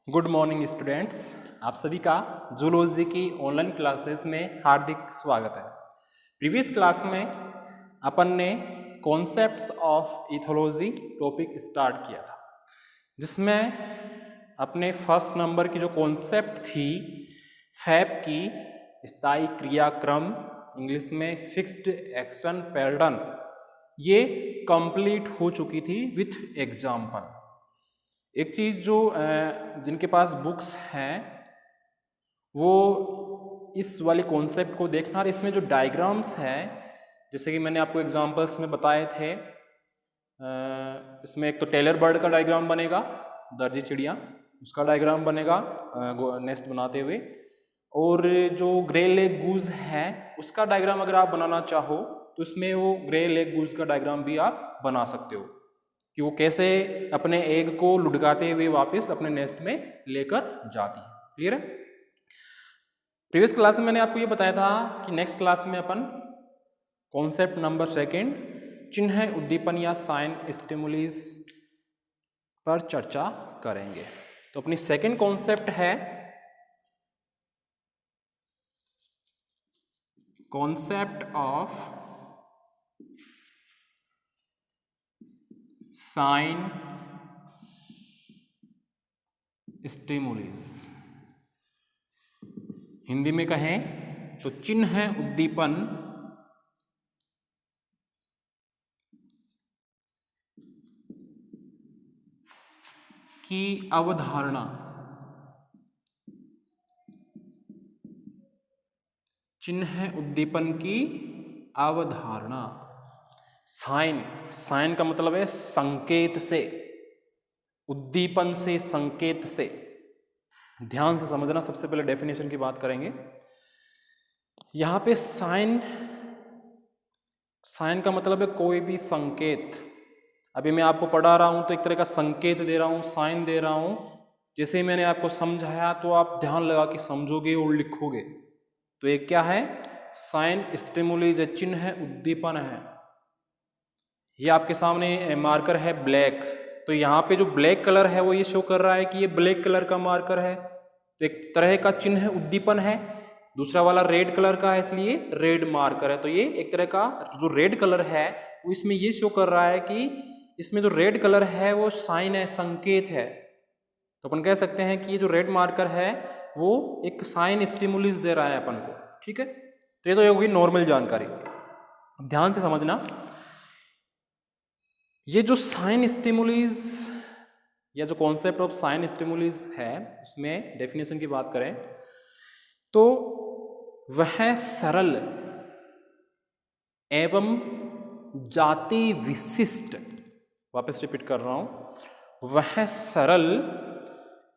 Good morning students, आप सभी का जूलॉजी की ऑनलाइन क्लासेस में हार्दिक स्वागत है। प्रीवियस क्लास में अपन ने concepts of ethology topic start किया था, जिसमें अपने फर्स्ट नंबर की जो कॉन्सेप्ट थी फैब की स्थायी क्रियाक्रम, इंग्लिश में फिक्स्ड एक्शन पैटर्न, ये कंप्लीट हो चुकी थी विथ एग्जाम्पल। एक चीज़ जो जिनके पास बुक्स हैं वो इस वाले कॉन्सेप्ट को देखना, और इसमें जो डायग्राम्स हैं जैसे कि मैंने आपको एग्जांपल्स में बताए थे, इसमें एक तो टेलर बर्ड का डायग्राम बनेगा, दर्जी चिड़िया उसका डायग्राम बनेगा नेस्ट बनाते हुए, और जो ग्रे लेग गूज है उसका डायग्राम अगर आप बनाना चाहो तो इसमें वो ग्रे लेग गूज का डायग्राम भी आप बना सकते हो कि वो कैसे अपने एग को लुढ़काते हुए वापस अपने नेस्ट में लेकर जाती है। क्लियर है? प्रीवियस क्लास में मैंने आपको ये बताया था कि नेक्स्ट क्लास में अपन कॉन्सेप्ट नंबर सेकंड चिन्ह उद्दीपन या साइन स्टिमुलीज पर चर्चा करेंगे। तो अपनी सेकंड कॉन्सेप्ट है कॉन्सेप्ट ऑफ साइन स्टिमुलीज। हिंदी में कहें तो चिन्ह उद्दीपन की अवधारणा। चिन्ह उद्दीपन की अवधारणा। साइन, साइन का मतलब है संकेत से, उद्दीपन से, संकेत से। ध्यान से समझना, सबसे पहले डेफिनेशन की बात करेंगे। यहां पे साइन, साइन का मतलब है कोई भी संकेत। अभी मैं आपको पढ़ा रहा हूं तो एक तरह का संकेत दे रहा हूं, साइन दे रहा हूं। जैसे ही मैंने आपको समझाया तो आप ध्यान लगा के समझोगे और लिखोगे। तो एक क्या है? साइन स्टिमुलीज, चिन्ह उद्दीपन है। ये आपके सामने मार्कर है ब्लैक, तो यहाँ पे जो ब्लैक कलर है वो ये शो कर रहा है कि ये ब्लैक कलर का मार्कर है, तो एक तरह का चिन्ह उद्दीपन है। दूसरा वाला रेड कलर का है, इसलिए रेड मार्कर है। तो ये एक तरह का जो रेड कलर है वो इसमें ये शो कर रहा है कि इसमें जो रेड कलर है वो साइन है, संकेत है। तो अपन कह सकते हैं कि ये जो रेड मार्कर है वो एक साइन स्टिमुलस दे रहा है अपन को। ठीक है, तो ये तो होगी नॉर्मल जानकारी, ध्यान से समझना। ये जो साइन स्टिमुलीज या जो कॉन्सेप्ट ऑफ साइन स्टिमुलीज है उसमें डेफिनेशन की बात करें तो वह सरल एवं जाति विशिष्ट, वापस रिपीट कर रहा हूं, वह सरल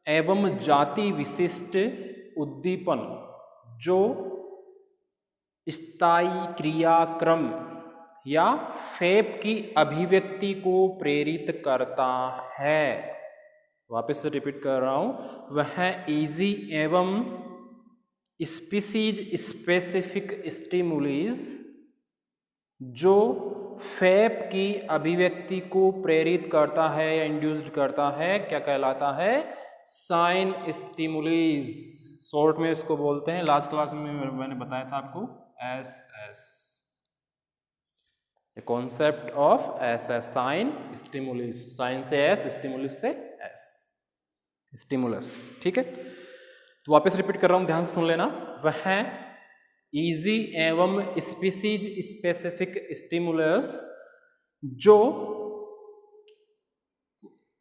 एवं जाति विशिष्ट उद्दीपन जो स्थायी क्रियाक्रम या फैब की अभिव्यक्ति को प्रेरित करता है। वापस से रिपीट कर रहा हूं, वह इजी एवं स्पीसीज स्पेसिफिक स्टिमुलीज जो फैब की अभिव्यक्ति को प्रेरित करता है या इंड्यूस्ड करता है, क्या कहलाता है? साइन स्टिमुलीज। शॉर्ट में इसको बोलते हैं, लास्ट क्लास में मैंने बताया था आपको, SS। Concept of SS, sign stimulus, sign से S, स्टिमुलस से S, स्टिमुलस। ठीक है, तो वापस रिपीट कर रहा हूं, ध्यान से सुन लेना। वह इजी एवं स्पीसीज स्पेसिफिक स्टिमुलस जो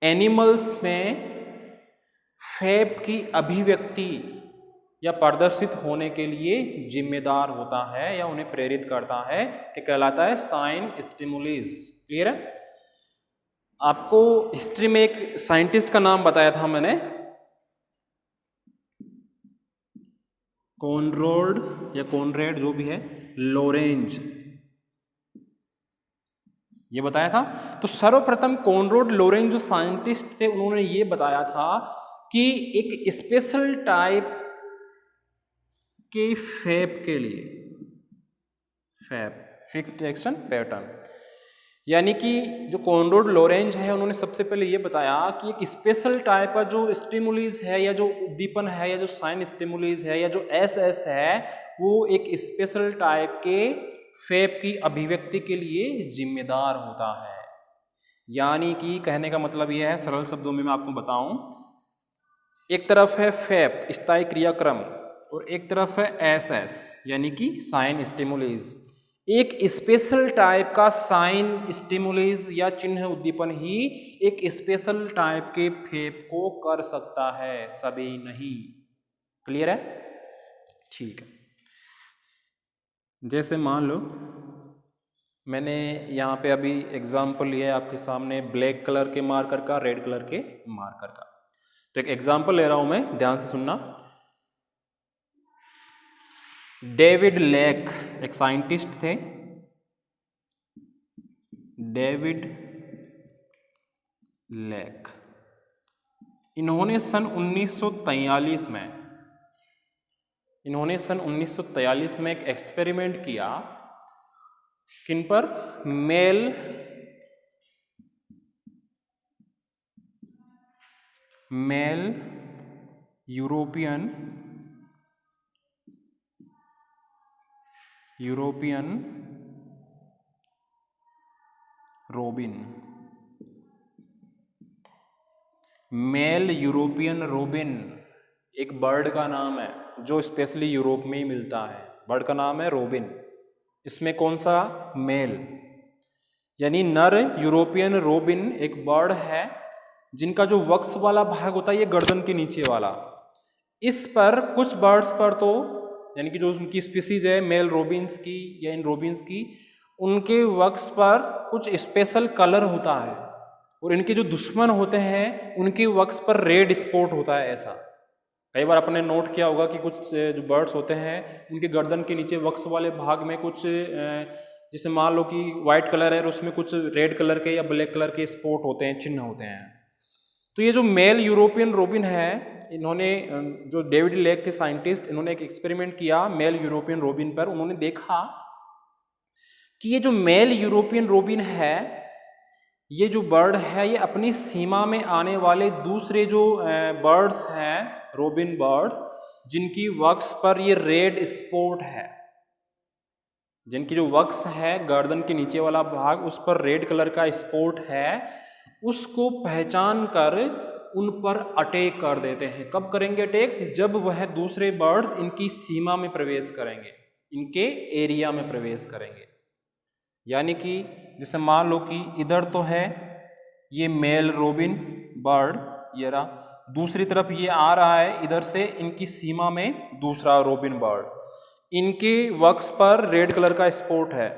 एनिमल्स में फैब की अभिव्यक्ति या प्रदर्शित होने के लिए जिम्मेदार होता है या उन्हें प्रेरित करता है, कि कहलाता है साइन स्टिमुलीज। क्लियर है? आपको हिस्ट्री में एक साइंटिस्ट का नाम बताया था मैंने, कॉनरोड या कॉनरेड जो भी है, लोरेंज, ये बताया था। तो सर्वप्रथम कॉनरोड लोरेंज जो साइंटिस्ट थे उन्होंने ये बताया था कि एक स्पेशल टाइप के फैब के लिए, फैब फिक्स्ड एक्शन पैटर्न, यानी कि जो कॉनराड लोरेंज है उन्होंने सबसे पहले ये बताया कि एक स्पेशल टाइप का जो स्टिमुलीज है या जो उद्दीपन है या जो साइन स्टिमुलीज है या जो एसएस है वो एक स्पेशल टाइप के फेब की अभिव्यक्ति के लिए जिम्मेदार होता है। यानी कि कहने का मतलब यह है, सरल शब्दों में मैं आपको बताऊं, एक तरफ है फेब स्थायी क्रियाक्रम और एक तरफ है एसएस यानी कि साइन स्टिमुलीज। एक स्पेशल टाइप का साइन स्टिमुलीज या चिन्ह उद्दीपन ही एक स्पेशल टाइप के फेब को कर सकता है, सभी नहीं। क्लियर है? ठीक है। जैसे मान लो मैंने यहाँ पे अभी एग्जाम्पल लिया है आपके सामने ब्लैक कलर के मार्कर का, रेड कलर के मार्कर का। तो एक एग्जाम्पल ले रहा हूं मैं, ध्यान से सुनना। डेविड लेक एक साइंटिस्ट थे, डेविड लेक। इन्होंने सन 1943 में एक एक्सपेरिमेंट किया। किन पर? Male European robin. Male European robin एक बर्ड का नाम है जो स्पेशली यूरोप में ही मिलता है। बर्ड का नाम है रोबिन। इसमें कौन सा? मेल, यानी नर यूरोपियन रोबिन एक बर्ड है जिनका जो वक्स वाला भाग होता है ये गर्दन के नीचे वाला। इस पर कुछ बर्ड्स पर तो यानी कि जो उनकी स्पीसीज है मेल रोबिन्स की या इन रोबिन्स की, उनके वक्स पर कुछ स्पेशल कलर होता है और इनके जो दुश्मन होते हैं उनके वक्स पर रेड स्पॉट होता है। ऐसा कई बार आपने नोट किया होगा कि कुछ जो बर्ड्स होते हैं उनके गर्दन के नीचे वक्स वाले भाग में कुछ जैसे मान लो कि वाइट कलर है और उसमें कुछ रेड कलर के या ब्लैक कलर के स्पॉट होते हैं, चिन्ह होते हैं। तो ये जो मेल यूरोपियन रोबिन है, इन्होंने जो डेविड लेक थे साइंटिस्ट, इन्होंने एक एक्सपेरिमेंट किया मेल यूरोपियन रोबिन पर। उन्होंने देखा कि ये जो मेल यूरोपियन रोबिन है, ये जो बर्ड है, ये अपनी सीमा में आने वाले दूसरे जो बर्ड्स हैं, रोबिन बर्ड्स, जिनकी वक्स पर ये रेड स्पॉट है, जिनकी जो वक्स है गर्दन के नीचे वाला भाग उस पर रेड कलर का स्पॉट है, उसको पहचान कर उन पर अटैक कर देते हैं। कब करेंगे अटैक? जब वह दूसरे बर्ड्स इनकी सीमा में प्रवेश करेंगे, इनके एरिया में प्रवेश करेंगे। यानी कि जैसे मान लो कि इधर तो है ये मेल रोबिन बर्ड, ये रहा, दूसरी तरफ ये आ रहा है इधर से इनकी सीमा में दूसरा रोबिन बर्ड, इनके वक्स पर रेड कलर का स्पॉट है।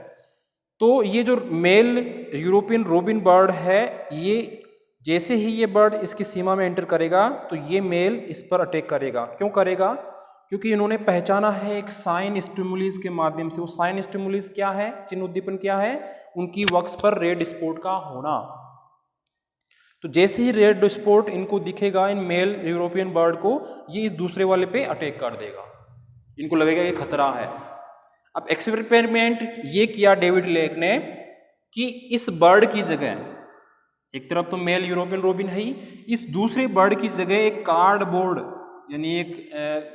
तो ये जो मेल यूरोपियन रोबिन बर्ड है, ये जैसे ही ये बर्ड इसकी सीमा में एंटर करेगा तो ये मेल इस पर अटैक करेगा। क्यों करेगा? क्योंकि इन्होंने पहचाना है एक साइन स्टिमुलीज के माध्यम से। वो साइन स्टिमुलीज क्या है, चिन्ह उद्दीपन क्या है? उनकी वक्स पर रेड स्पॉट का होना। तो जैसे ही रेड स्पॉट इनको दिखेगा, इन मेल यूरोपियन बर्ड को, ये इस दूसरे वाले पे अटैक कर देगा, इनको लगेगा ये खतरा है। अब एक्सपेरिमेंट ये किया डेविड लेक ने कि इस बर्ड की जगह, एक तरफ तो मेल यूरोपियन रोबिन है ही, इस दूसरे बर्ड की जगह एक कार्डबोर्ड यानी एक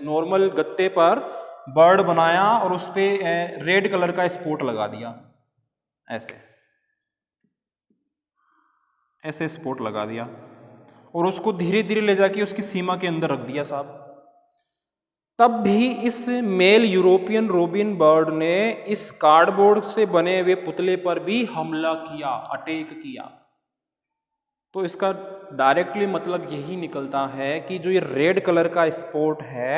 नॉर्मल गत्ते पर बर्ड बनाया और उस पर रेड कलर का स्पॉट लगा दिया। ऐसे स्पॉट लगा दिया और उसको धीरे धीरे ले जाके उसकी सीमा के अंदर रख दिया साहब। तब भी इस मेल यूरोपियन रोबिन बर्ड ने इस कार्डबोर्ड से बने हुए पुतले पर भी हमला किया, अटैक किया। तो इसका डायरेक्टली मतलब यही निकलता है कि जो ये रेड कलर का स्पॉट है,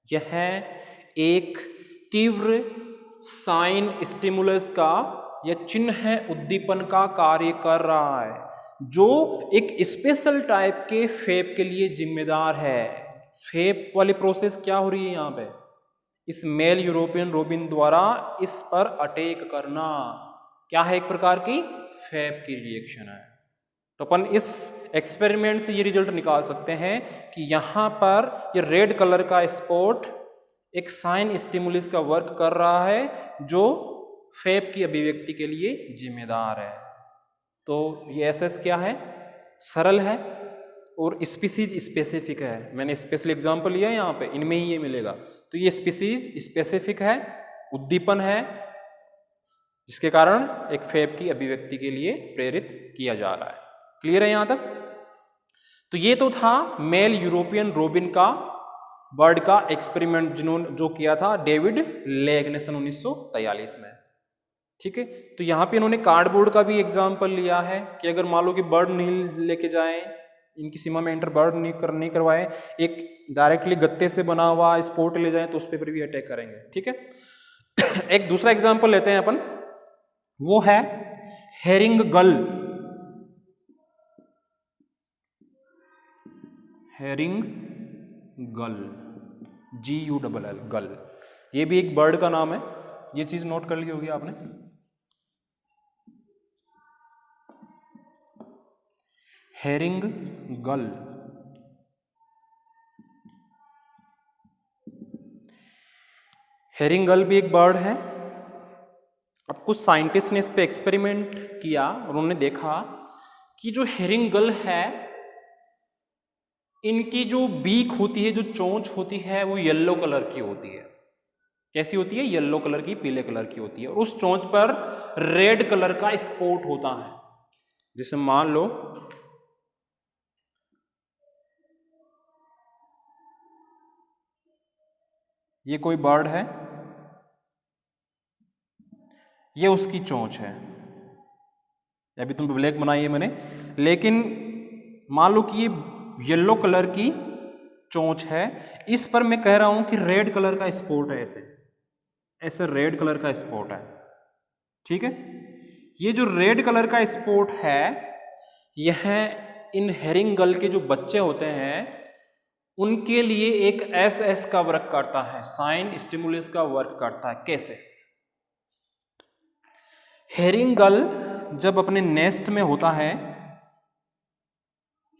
यह एक तीव्र साइन स्टिमुलस का या चिन्ह उद्दीपन का कार्य कर रहा है, जो एक स्पेशल टाइप के फेब के लिए जिम्मेदार है। फेब वाली प्रोसेस क्या हो रही है यहाँ पे? इस मेल यूरोपियन रोबिन द्वारा इस पर अटैक करना क्या है? एक प्रकार की फेब की रिएक्शन है। तो अपन इस एक्सपेरिमेंट से ये रिजल्ट निकाल सकते हैं कि यहाँ पर ये रेड कलर का स्पॉट एक साइन स्टिमुलस का वर्क कर रहा है, जो फैब की अभिव्यक्ति के लिए जिम्मेदार है। तो ये एसएस क्या है? सरल है और स्पीसीज स्पेसिफिक है। मैंने स्पेशल एग्जांपल लिया है यहाँ पे, इनमें ही ये मिलेगा। तो ये स्पीसीज स्पेसिफिक है, उद्दीपन है, जिसके कारण एक फैब की अभिव्यक्ति के लिए प्रेरित किया जा रहा है। क्लियर है यहाँ तक? तो ये तो था मेल यूरोपियन रोबिन का बर्ड का एक्सपेरिमेंट जो किया था डेविड लेग ने सन 1943 में। ठीक है, तो यहाँ पे इन्होंने कार्डबोर्ड का भी एग्जाम्पल लिया है कि अगर मान लो कि बर्ड नहीं लेके जाएं, इनकी सीमा में एंटर बर्ड नहीं करवाएं, एक डायरेक्टली गत्ते से बना हुआ स्पोर्ट ले जाएं तो उस पर भी अटैक करेंगे। ठीक है, एक दूसरा एग्जाम्पल लेते हैं अपन, वो है हेरिंग गल। हेरिंग गल, GULL, गल, ये भी एक बर्ड का नाम है। ये चीज नोट कर ली होगी आपने। हेरिंग गल, हेरिंग गल भी एक बर्ड है। अब कुछ साइंटिस्ट ने इस पे एक्सपेरिमेंट किया और उन्होंने देखा कि जो हेरिंग गल है, इनकी जो बीक होती है, जो चोंच होती है, वो येलो कलर की होती है। कैसी होती है? येलो कलर की, पीले कलर की होती है। और उस चोंच पर रेड कलर का स्पॉट होता है। जैसे मान लो ये कोई बर्ड है, ये उसकी चोंच है। अभी तुम ब्लैक बनाई है मैंने, लेकिन मान लो कि ये येलो कलर की चोंच है, इस पर मैं कह रहा हूं कि रेड कलर का स्पॉट है, ऐसे रेड कलर का स्पॉट है। ठीक है, ये जो रेड कलर का स्पॉट है, यह इन हेरिंग गल के जो बच्चे होते हैं उनके लिए एक SS का वर्क करता है, साइन स्टिमुलस का वर्क करता है। कैसे? हेरिंग गल जब अपने नेस्ट में होता है,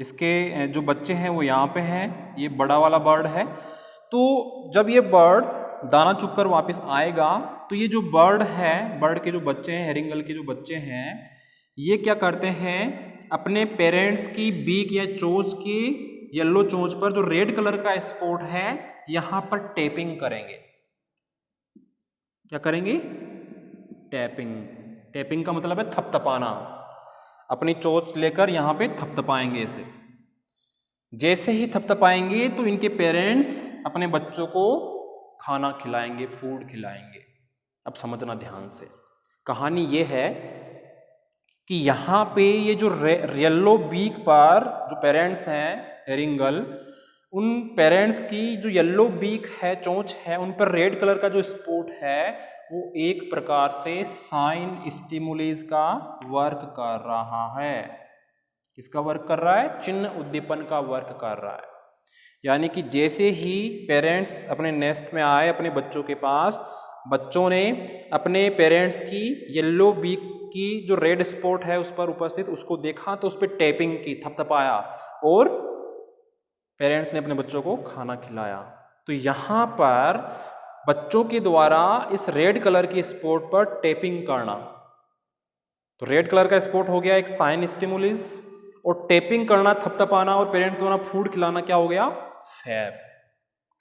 इसके जो बच्चे हैं वो यहाँ पे हैं, ये बड़ा वाला बर्ड है। तो जब ये बर्ड दाना चुगकर वापस आएगा तो ये जो बर्ड है, बर्ड के जो बच्चे हैं, हेरिंग गल के जो बच्चे हैं, ये क्या करते हैं, अपने पेरेंट्स की बीक या चोंच की येलो चोंच पर जो रेड कलर का स्पॉट है, यहां पर टैपिंग करेंगे। क्या करेंगे? टैपिंग। टैपिंग का मतलब है थपथपाना। अपनी चोंच लेकर यहां पे थपथपाएंगे इसे। जैसे ही थपथपाएंगे तो इनके पेरेंट्स अपने बच्चों को खाना खिलाएंगे, फूड खिलाएंगे। अब समझना ध्यान से, कहानी ये है कि यहाँ पे ये जो येलो बीक पर जो पेरेंट्स हैं हेरिंग गल, उन पेरेंट्स की जो येलो बीक है, चोंच है, उन पर रेड कलर का जो स्पॉट है, वो एक प्रकार से साइन स्टिमुलस का वर्क कर रहा है। किसका वर्क कर रहा है? चिन्ह उद्दीपन का वर्क कर रहा है। यानी कि जैसे ही पेरेंट्स अपने नेस्ट में आए, अपने बच्चों के पास, बच्चों ने अपने पेरेंट्स की येलो बीक की जो रेड स्पॉट है उस पर उपस्थित, उसको देखा तो उस पर टैपिंग की, थपथपाया, और पेरेंट्स ने अपने बच्चों को खाना खिलाया। तो यहाँ पर बच्चों के द्वारा इस रेड कलर की स्पॉट पर टैपिंग करना, तो रेड कलर का स्पॉट हो गया एक साइन स्टिमुलस, और टैपिंग करना, थपथपाना और पेरेंट्स द्वारा फूड खिलाना क्या हो गया? फैब।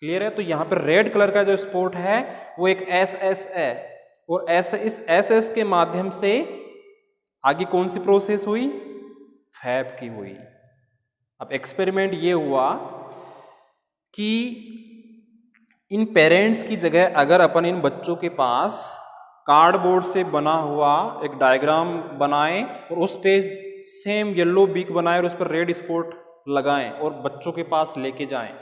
क्लियर है? तो यहाँ पर रेड कलर का जो स्पॉट है वो एक SS है, और इस SS के माध्यम से आगे कौन सी प्रोसेस हुई? फैब की हुई। अब एक्सपेरिमेंट ये हुआ कि इन पेरेंट्स की जगह अगर अपन इन बच्चों के पास कार्डबोर्ड से बना हुआ एक डायग्राम बनाएं और उस पे सेम येलो बीक बनाएं और उस पर रेड स्पॉट लगाएं और बच्चों के पास लेके जाएं,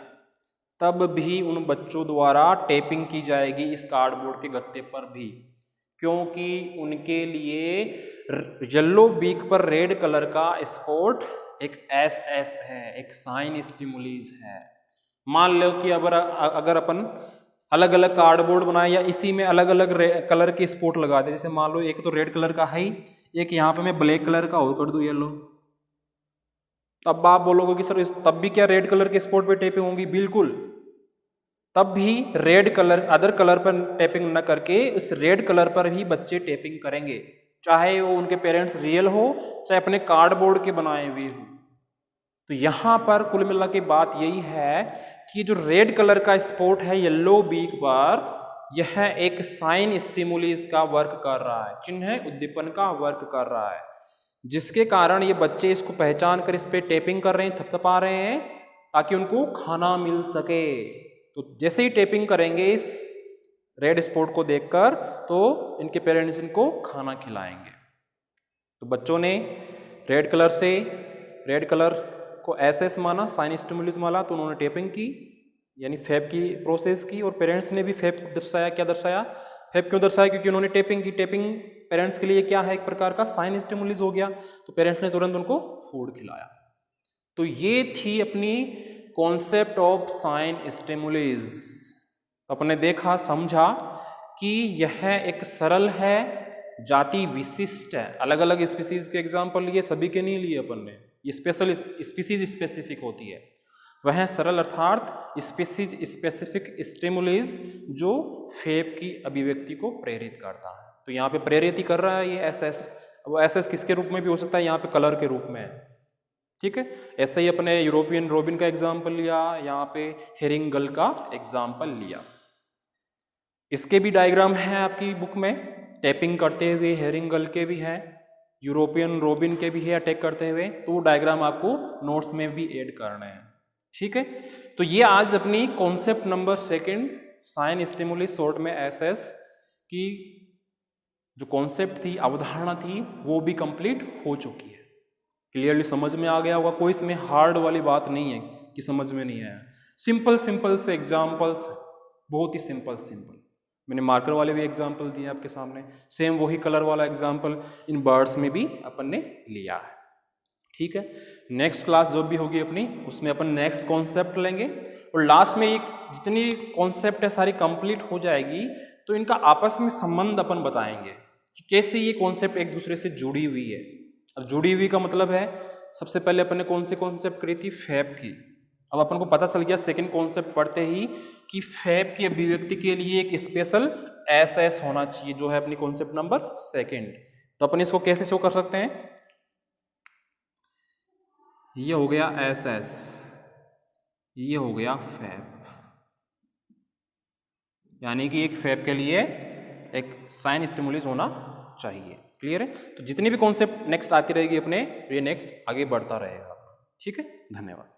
तब भी उन बच्चों द्वारा टैपिंग की जाएगी इस कार्डबोर्ड के गत्ते पर भी, क्योंकि उनके लिए येलो बीक पर रेड कलर का स्पॉट एक SS है, एक साइन स्टिमुलस है। मान लो कि अगर अपन अलग अलग कार्डबोर्ड बनाए या इसी में अलग अलग कलर के स्पॉट लगा दे, जैसे मान लो एक तो रेड कलर का है ही, एक यहाँ पे मैं ब्लैक कलर का और कर दूं येलो, तब आप बोलोगे कि सर तब भी क्या रेड कलर के स्पॉट पे टेपिंग होंगी? बिल्कुल, तब भी रेड कलर, अदर कलर पर टैपिंग न करके इस रेड कलर पर ही बच्चे टैपिंग करेंगे, चाहे वो उनके पेरेंट्स रियल हो चाहे अपने कार्डबोर्ड के बनाए हुए हो। तो यहाँ पर कुल मिला के बात यही है कि जो रेड कलर का स्पॉट है येलो बीक पर, यह एक साइन स्टिमुलस का वर्क कर रहा है, चिन्ह उद्दीपन का वर्क कर रहा है, जिसके कारण ये बच्चे इसको पहचान कर इस पे टैपिंग कर रहे हैं, थपथपा रहे हैं ताकि उनको खाना मिल सके। तो जैसे ही टैपिंग करेंगे इस रेड स्पॉट को देखकर तो इनके पेरेंट्स इनको खाना खिलाएंगे। तो बच्चों ने रेड कलर को एसएस माना, साइन स्टिमुलस माना, तो उन्होंने टैपिंग की यानी फैब की प्रोसेस की, और पेरेंट्स ने भी फैब दर्शाया। क्या दर्शाया? फैब क्यों दर्शाया? क्योंकि उन्होंने टैपिंग की। टैपिंग पेरेंट्स के लिए क्या है? एक प्रकार का साइन स्टिमुलस हो गया, तो पेरेंट्स ने तुरंत उनको फूड खिलाया। तो ये थी अपनी कॉन्सेप्ट ऑफ साइन स्टिमुलस। अपने देखा, समझा कि यह एक सरल है, जाति विशिष्ट है। अलग अलग स्पीसीज के एग्जाम्पल लिए, सभी के नहीं लिए अपन ने, ये स्पेशल स्पीसीज स्पेसिफिक होती है। वह सरल अर्थात स्पीसीज स्पेसिफिक स्टिमुलस जो फेब की अभिव्यक्ति को प्रेरित करता है। तो यहाँ पे प्रेरित ही कर रहा है ये एसएस। वो एसएस किसके रूप में भी हो सकता है? यहाँ पे कलर के रूप में है, ठीक है। ऐसे ही अपने यूरोपियन रोबिन का एग्जाम्पल लिया, यहाँ पे हेरिंग गल का एग्जाम्पल लिया। इसके भी डायग्राम है आपकी बुक में, टैपिंग करते हुए हेरिंग गल के भी हैं, यूरोपियन रोबिन के भी है अटैक करते हुए, तो वो डायग्राम आपको नोट्स में भी ऐड करना है, ठीक है। तो ये आज अपनी concept number 2 sign stimulus short में एसएस की जो कॉन्सेप्ट थी, अवधारणा थी, वो भी कंप्लीट हो चुकी है। क्लियरली समझ में आ गया होगा, कोई इसमें हार्ड वाली बात नहीं है कि समझ में नहीं आया। सिंपल से एग्जाम्पल्स, बहुत ही सिंपल। मैंने मार्कर वाले भी एग्जाम्पल दिए आपके सामने, सेम वही कलर वाला एग्जाम्पल इन बर्ड्स में भी अपन ने लिया है, ठीक है। नेक्स्ट क्लास जो भी होगी अपनी, उसमें अपन नेक्स्ट कॉन्सेप्ट लेंगे, और लास्ट में जितनी कॉन्सेप्ट है सारी कंप्लीट हो जाएगी, तो इनका आपस में संबंध अपन बताएंगे कि कैसे ये कॉन्सेप्ट एक दूसरे से जुड़ी हुई है। अब जुड़ी हुई का मतलब है, सबसे पहले अपन ने कौन से कॉन्सेप्ट करी थी? फैब की। अब अपन को पता चल गया सेकंड कॉन्सेप्ट पढ़ते ही कि फैब की अभिव्यक्ति के लिए एक स्पेशल एसएस होना चाहिए, जो है अपनी कॉन्सेप्ट नंबर 2। तो अपन इसको कैसे शो कर सकते हैं? ये हो गया एसएस, ये हो गया फैब, यानी कि एक फैब के लिए एक साइन स्टिमुलस होना चाहिए। क्लियर है? तो जितनी भी कॉन्सेप्ट नेक्स्ट आती रहेगी अपने, ये नेक्स्ट आगे बढ़ता रहेगा, ठीक है। धन्यवाद।